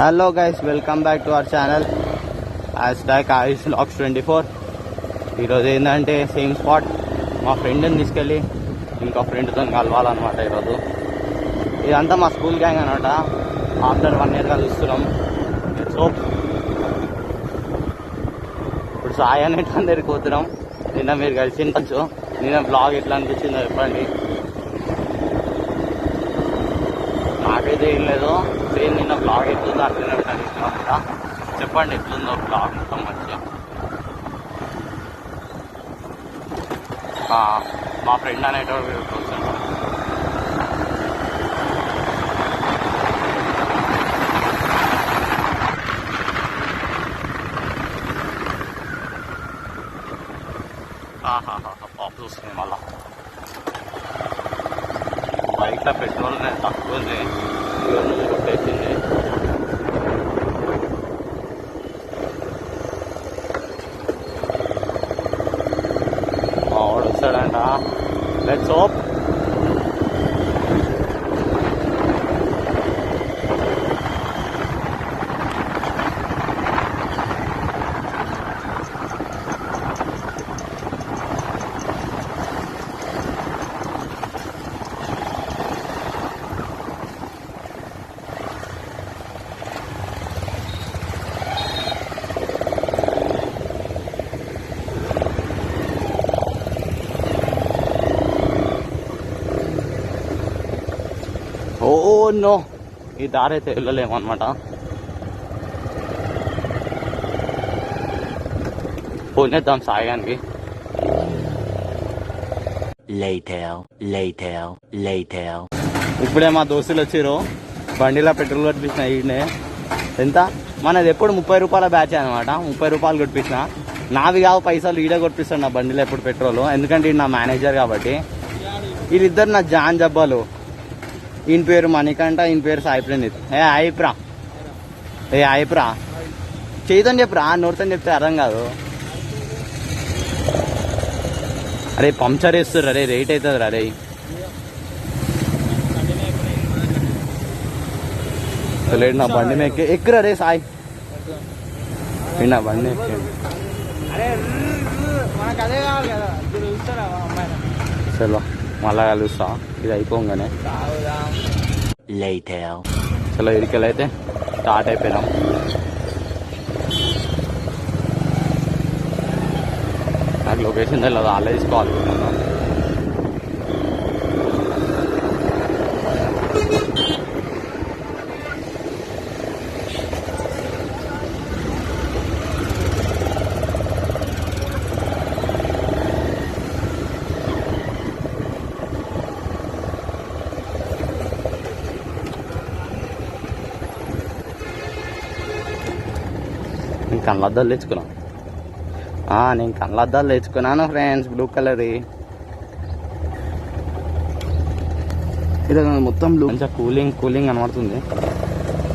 Hello guys, welcome back to our channel #Ayush Vlogs 24. ఈరోజు ఏంటంటే same spot మా ఫ్రెండ్ని తీసుకెళ్ళి ఇంకో ఫ్రెండ్తో కలవాలన్నమాట. ఈరోజు ఇదంతా మా స్కూల్ గ్యాంగ్ అనమాట. ఆఫ్టర్ 1 year చూస్తున్నాం. సో ఇప్పుడు సాయి అనేటి అందరికి పోతున్నాం. నిన్న మీరు కలిసి ఉండొచ్చు. నిన్న బ్లాగ్ ఎట్లా అనిపించిందో చెప్పండి. నాకైతే ఏం లేదు. సేమ్ నిన్న బ్లాగ్ ఎట్లుందో అట్లనే ఉంటుంది కూడా. చెప్పండి ఎట్లుందో బ్లాగ్ మొత్తం మంచిగా. మా ఫ్రెండ్ అనేటోడు కూర్చున్నాడు. పాపులు వస్తున్నాయి. మళ్ళా బైక్లో పెట్రోల్ తక్కువ ఉంది, కొట్టేసింది. వాడు వస్తాడంట. Let's hope. ఓ నో, ఈ దారి అయితే వెళ్ళలేమన్నమాట. పోనేద్దాం సాయానికి. ఇప్పుడే మా దోస్తులు వచ్చారు. బండిలో పెట్రోల్ కొట్టించిన. ఈయనే ఎంత మనది ఎప్పుడు 30 రూపాయల బ్యాచ్ అనమాట. 30 రూపాయలు కొట్టించిన. నావి కావు పైసలు, ఈడే కొట్టిస్తాను నా బండిలో ఎప్పుడు పెట్రోల్. ఎందుకంటే ఈయన నా మేనేజర్ కాబట్టి. వీళ్ళిద్దరు నా జాన్ జబ్బాలు. ఈయన పేరు మణికంఠ, ఈయన పేరు సాయి ప్రణీత్. అయిప్రా చేయితో చెప్పురా, నోటితో చెప్తే అర్థం కాదు. అరే పంక్చర్ వేస్తారు. అరే రేట్ అవుతుంది. అరే లేడు నా బండి మీద ఎక్కురా. రే సాయి నా బండి ఎక్కి. చలో మళ్ళా కలుస్తా ఇది అయిపోగానే. చలో ఇరికెళ్ళైతే స్టార్ట్ అయిపోయినాం. నాకు లొకేషన్ తెలియదు, అలా తీసుకోవాలనుకున్నాను. నేను కళ్ళద్దాలు తెచ్చుకున్నాను. నేను కళ్ళద్దాలు తెచ్చుకున్నాను ఫ్రెండ్స్, బ్లూ కలర్. ఇది మొత్తం బ్లూ, మంచిగా కూలింగ్ కూలింగ్ కనబడుతుంది.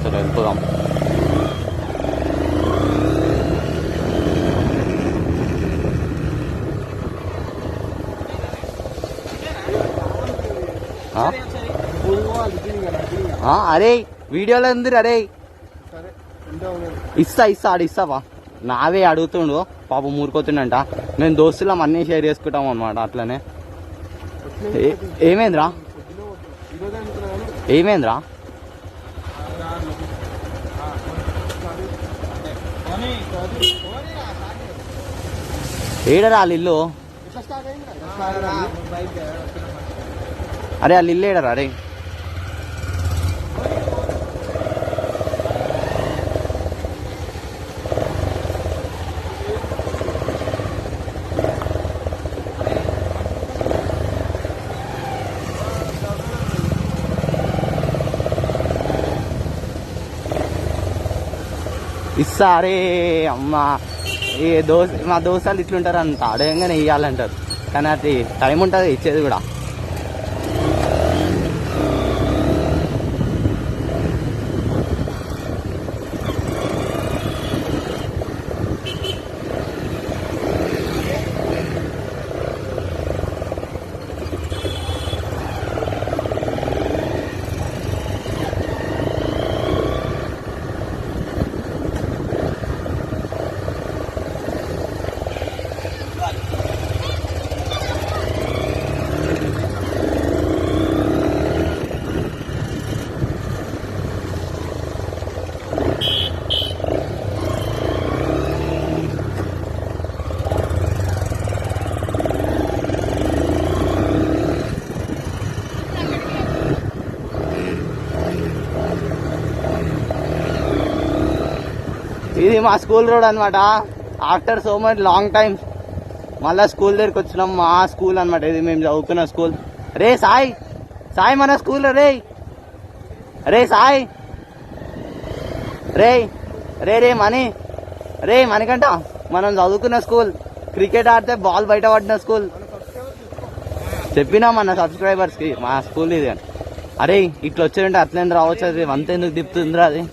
సరే వెళ్ళిపోదాం. అరే వీడియోలో ఉంది. అరే ఇస్తావా? నావే అడుగుతుండు పాపం, ఊరుకోతుండంట. నేను దోస్తులం అన్నీ షేర్ చేసుకుంటాం అనమాట. అట్లనే ఏమైందిరా ఏడరా వాళ్ళ ఇల్లు? అరే వాళ్ళ ఇల్లు ఏడరా? అరే ఇస్తా. అరే అమ్మా, మా దోస్తులు ఇట్లుంటారు అంత అడగంగానే ఇవ్వాలంటారు. కానీ అది టైం ఉంటుంది ఇచ్చేది కూడా. ఇది మా స్కూల్ రోడ్ అనమాట. After so much long time మళ్ళా స్కూల్ దగ్గరికి వచ్చినాం. మా స్కూల్ అనమాట ఇది, మేము చదువుకున్న స్కూల్. రే సాయి, సాయి మన స్కూల్ రే. రే సాయి, రే రే రే మనీ, రే మణికంట మనం చదువుకున్న స్కూల్, క్రికెట్ ఆడితే బాల్ బయట పడిన స్కూల్. చెప్పినా మన సబ్స్క్రైబర్స్ కి మా స్కూల్ ఇది అని. అరే ఇట్లా వచ్చారంటే అట్లేం రావచ్చు, అది అంత ఎందుకు తిప్పుతుందిరా అది.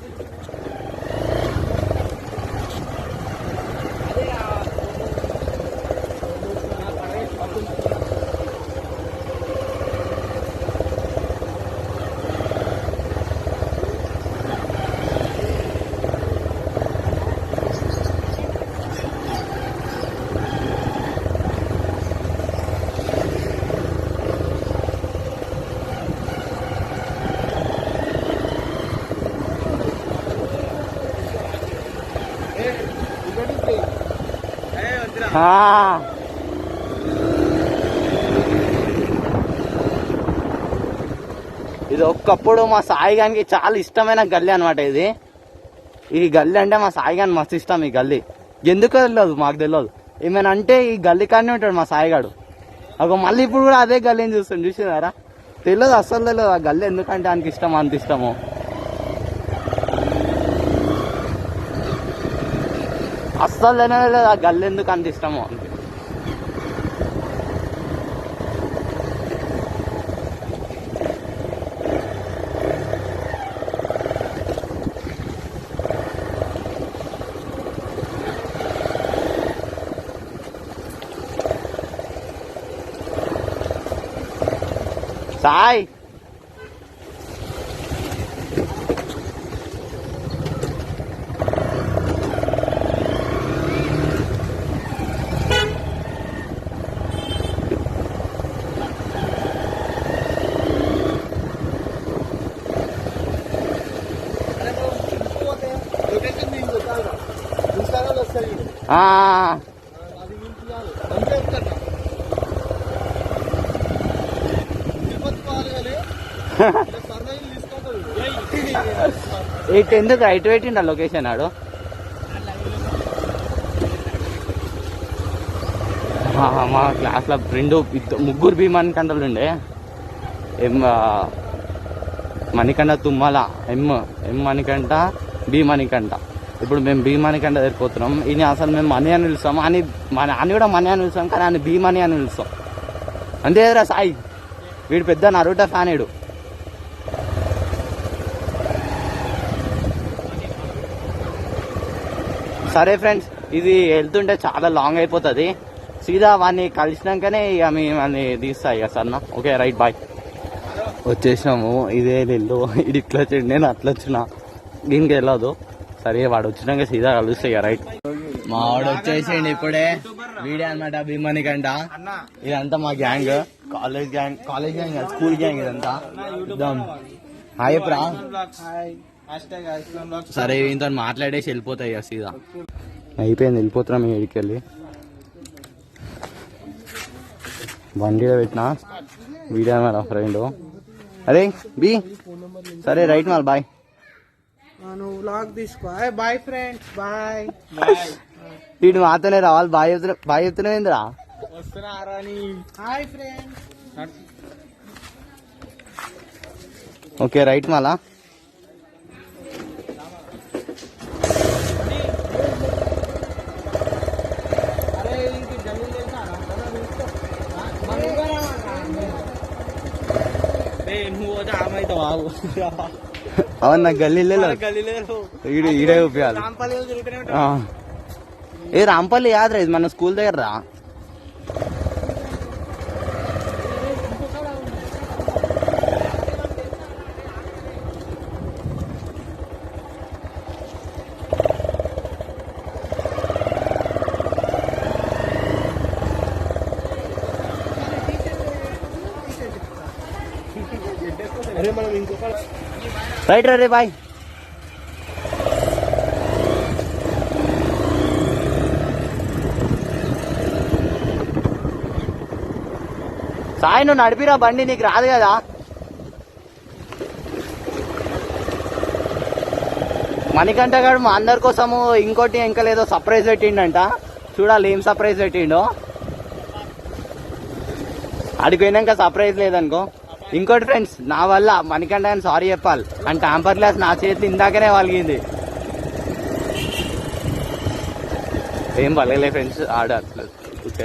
ఇది ఒక్కప్పుడు మా సాయి గానికి చాలా ఇష్టమైన గల్లీ అనమాట ఇది. ఈ గల్లీ అంటే మా సాయి గాని మస్తు ఇష్టం. ఈ గల్లీ ఎందుకు తెలియదు, మాకు తెలియదు. ఏమైనా అంటే ఈ గల్లీ కాడనే ఉంటాడు మా సాయిగాడు. ఒక మళ్ళీ ఇప్పుడు కూడా అదే గల్లీని చూస్తాను, చూసినారా? తెలియదు, అస్సలు తెలియదు ఆ గల్లీ ఎందుకంటే ఆయనకి ఇష్టం, అంత ఇష్టము. అస్సలు తెలియదు ఆ గల్లీ ఎందుకు అంత ఇష్టము. సాయ్ ఎందుకు రైట్ పెట్టిండ లొకేషన్ ఆడు. మా క్లాస్ లో ముగ్గురు బి మణికంఠలు ఉండే. మణికంఠ తుమ్మల, ఎం మణికంఠ, బి మణికంఠ. ఇప్పుడు మేము బి మణికంఠ సరిపోతున్నాం. ఈయన అసలు మేము మనీ అని పిలుస్తాం, అని కూడా మనీ అని పిలుస్తాం, కానీ ఆయన బి మనీ అని పిలుస్తాం. అంతేరా సాయి, వీడు పెద్ద నరుటో ఫ్యాన్. వీడు సరే ఫ్రెండ్స్, ఇది వెళ్తుంటే చాలా లాంగ్ అయిపోతుంది. సీదా వాడిని కలిసినాకనే ఇక మేము తీస్తా ఇక సన్న. Okay right, bye. వచ్చేసినాము, ఇదే ఇల్లు. ఇది ఇట్లా వచ్చింది, నేను అట్లా వచ్చిన, దీనికి వెళ్ళదు. సరే వాడు వచ్చినాక సీదా కలుస్తా ఇక రైట్. మా వాడు వచ్చేసిండి ఇప్పుడే. వీడే అనమాట భీమణికంట. ఇదంతా మా gang, college gang, school gang ఇదంతా. హాయ్ ప్రా. సరే ఇంత మాట్లాడేసి వెళ్ళిపోతాయి సీదా. అయిపోయింది, వెళ్ళిపోతున్నాం ఇక్కడికి వెళ్ళి. బండిలో పెట్టినా వీడియో మన ఫ్రెండ్. అరే బి సరే రైట్ మాల్, బాయ్. Bye friends, bye. వీడు మాతోనే రావాలి. బాయ్ చెప్తున్నావు ఏందిరా? Hi friends. ఓకే రైట్ మాలా. అవును, నాకు గల్లీలో ఈడే ఉపయోగాలు. ఏ రాంపల్లి యాదరా, ఇది మన స్కూల్ దగ్గర రా. రైట్ రే బాయ్. సాయి నువ్వు నడిపిరా బండి, నీకు రాదు కదా. మణికంఠ గారు మా అందరి కోసము ఇంకోటి ఇంకా లేదో సర్ప్రైజ్ పెట్టిండంట. చూడాలి ఏం సర్ప్రైజ్ పెట్టిండో. అడిగి పోయినాక సర్ప్రైజ్ లేదనుకో. ఇంకోటి ఫ్రెండ్స్, నా వల్ల మణికంఠ అని సారీ చెప్పాలి. అండ్ టాంపర్ గ్లాస్ నా చేతి ఇందాకనే వలిగింది. ఏం వలగలే ఫ్రెండ్స్,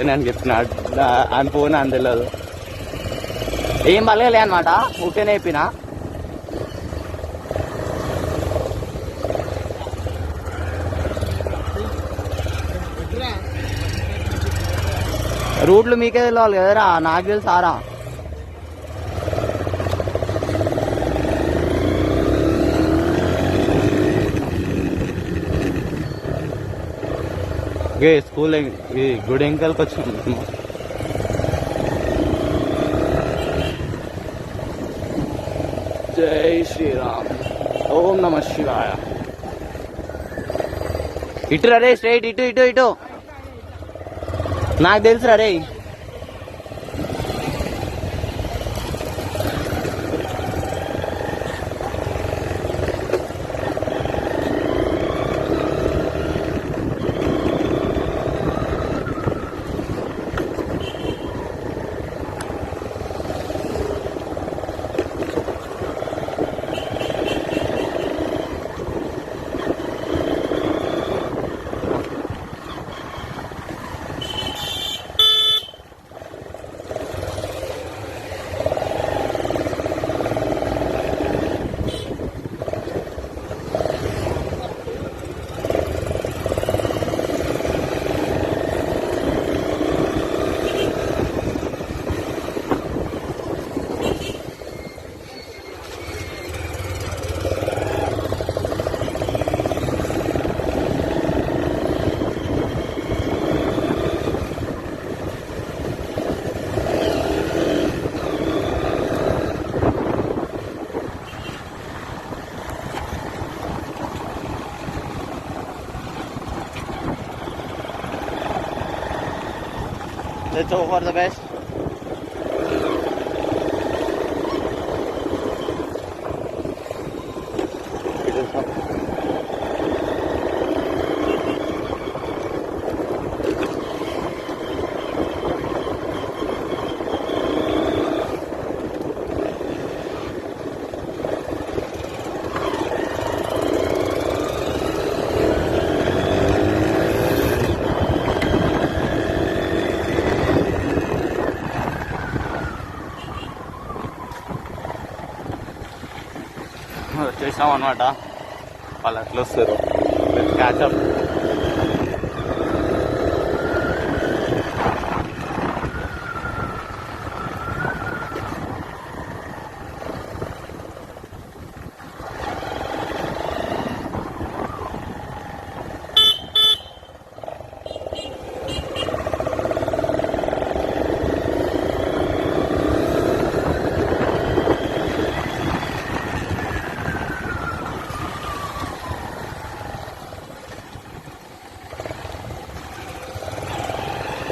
నేను చెప్పిన ఆయన ఫోన్ అని తెలియదు. ఏం వలగలే అనమాట, ఊరికేనే చెప్పిన. రూట్లు మీకే తెలియాలి కదరా, నాకు తెలుసారా. స్కూల్ గుడి ఎంకల్కి వచ్చింది. జై శ్రీరామ్, ఓం నమ శివాయ. ఇటు రే స్ట్రైట్, ఇటు ఇటు ఇటు. నాకు తెలుసు రే. Let's hope for the best. వచ్చేసాం అనమాట. వాళ్ళు అట్లా వస్తారు. క్యాచప్.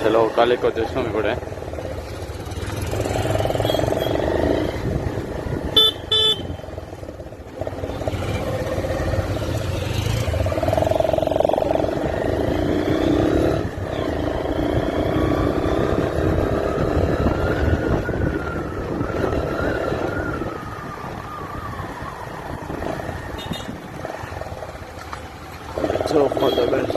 చలో కాలేకి వచ్చేసినాం ఇప్పుడే. So for the best.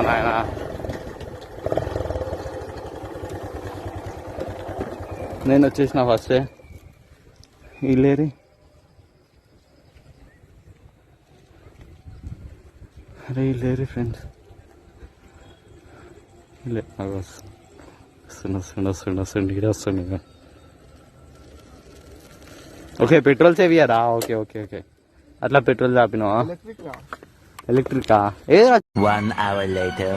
నాయన నేను వచ్చేసిన ఫస్టే. ఇల్లేరి అరే ఇల్లేరి ఫ్రెండ్స్. ఇల్లే వస్తుంది. ఓకే పెట్రోల్ సేవ్ ఇయ్యారా? Okay okay okay. అట్లా పెట్రోల్ చాపినావా? ఎలక్ట్రికా? ఏ 1 hour later.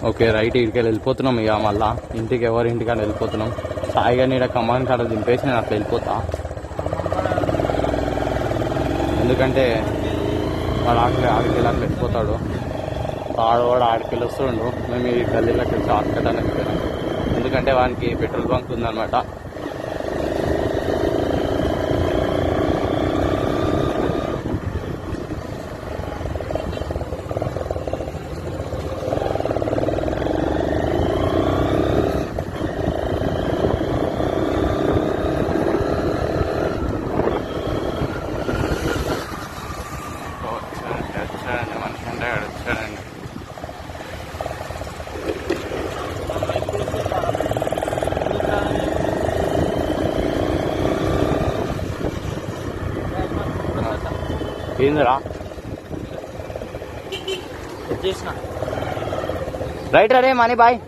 Okay right. ఇక్కడికి వెళ్ళిపోతున్నాం ఇక. మళ్ళా ఇంటికి ఎవరి ఇంటికని వెళ్ళిపోతున్నాం. సాయిగా నీడ కమాన్ కాడ దింపేసి నేను అట్లా వెళ్ళిపోతా. ఎందుకంటే వాడు ఆడికి అట్లా వెళ్ళిపోతాడు. వాడు ఆడికి వస్తుండు. మేము ఈ గల్లీలోకి షార్ట్ కట్ అని వెళ్ళిపోయినాం. ఎందుకంటే వానికి పెట్రోల్ బంక్ ఉందన్నమాట. వచ్చాడండి. ఏందిరా రైట్ రే మనీ బాయ్.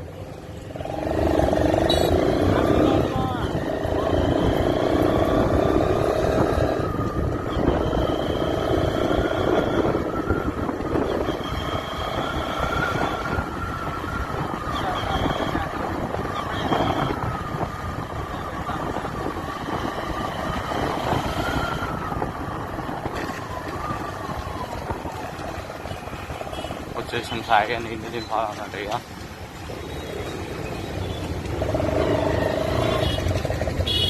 వచ్చేసాం. సాయిగా నీళ్ళు దింపాలన్నట్టు ఇక.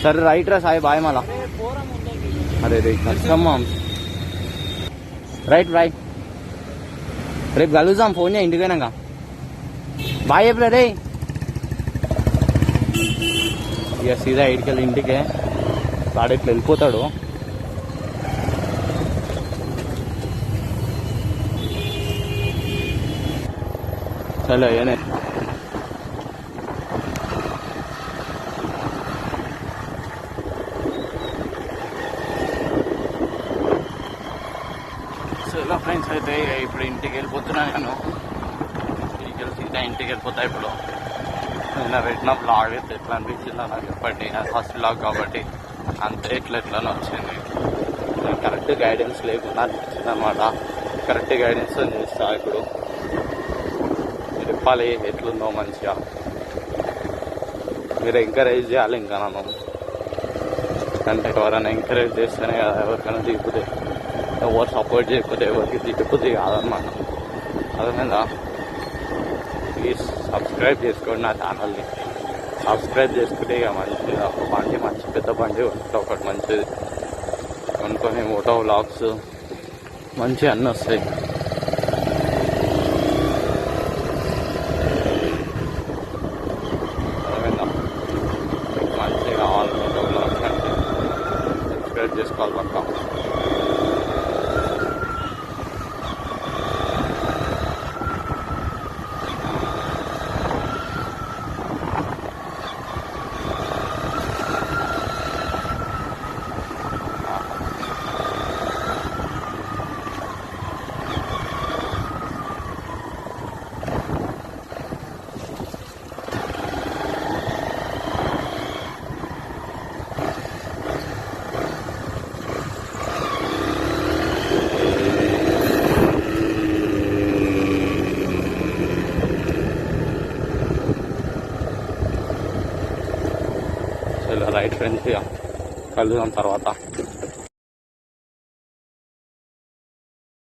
సరే రైట్ రా సాయి బాయ్. మళ్ళా అరే రే కష్టమ్మా. Right bye. రేపు కలుద్దాం. ఫోన్ చేయ ఇంటికి పోయినాక. బాయ్ చెప్పలే రే. ఇక సీదా ఇటుకెళ్ళి ఇంటికే. వాడు ఇట్లా వెళ్ళిపోతాడు. చలో ఏనే చలో ఫ్రెండ్స్. అయితే ఇప్పుడు ఇంటికి వెళ్ళిపోతున్నా నేను. సీదా ఇంటికి వెళ్ళిపోతా. ఇప్పుడు నేను పెట్టిన బ్లాగ్ అయితే ఎట్లా అనిపించిందో నాకు చెప్పండి. ఫస్ట్ బ్లాగ్ కాబట్టి అంతే ఎట్లనో వచ్చింది. కరెక్ట్ గైడెన్స్ లేకుండా అనిపించింది అన్నమాట. కరెక్ట్ గైడెన్స్ చేస్తా. ఇప్పుడు చెప్పాలి ఎట్లుందో మంచిగా. మీరు ఎంకరేజ్ చేయాలి ఇంకా నన్ను. అంటే ఎవరైనా ఎంకరేజ్ చేస్తేనే కదా ఎవరికైనా దిగిపోతే. ఎవరు సపోర్ట్ చేయకపోతే ఎవరికి దిగిపోతే కాదన్నమాట. అర్థమైందా? ప్లీజ్ సబ్స్క్రైబ్ చేసుకోండి నా ఛానల్ని. సబ్స్క్రైబ్ చేసుకుంటే ఇక మంచిగా ఒక బండి, మంచి పెద్ద బండి ఉంటుంది ఒకటి మంచిది కొనుక్కొని మోటో వ్లాగ్స్ మంచిగా అన్నీ వస్తాయి. మంచిగా కావాలి మోటో వ్లాగ్స్ అంటే సబ్స్క్రైబ్ చేసుకోవాలి పక్కా. రైట్ ఫ్రెండ్స్, ఇక కలుద్దాం తర్వాత.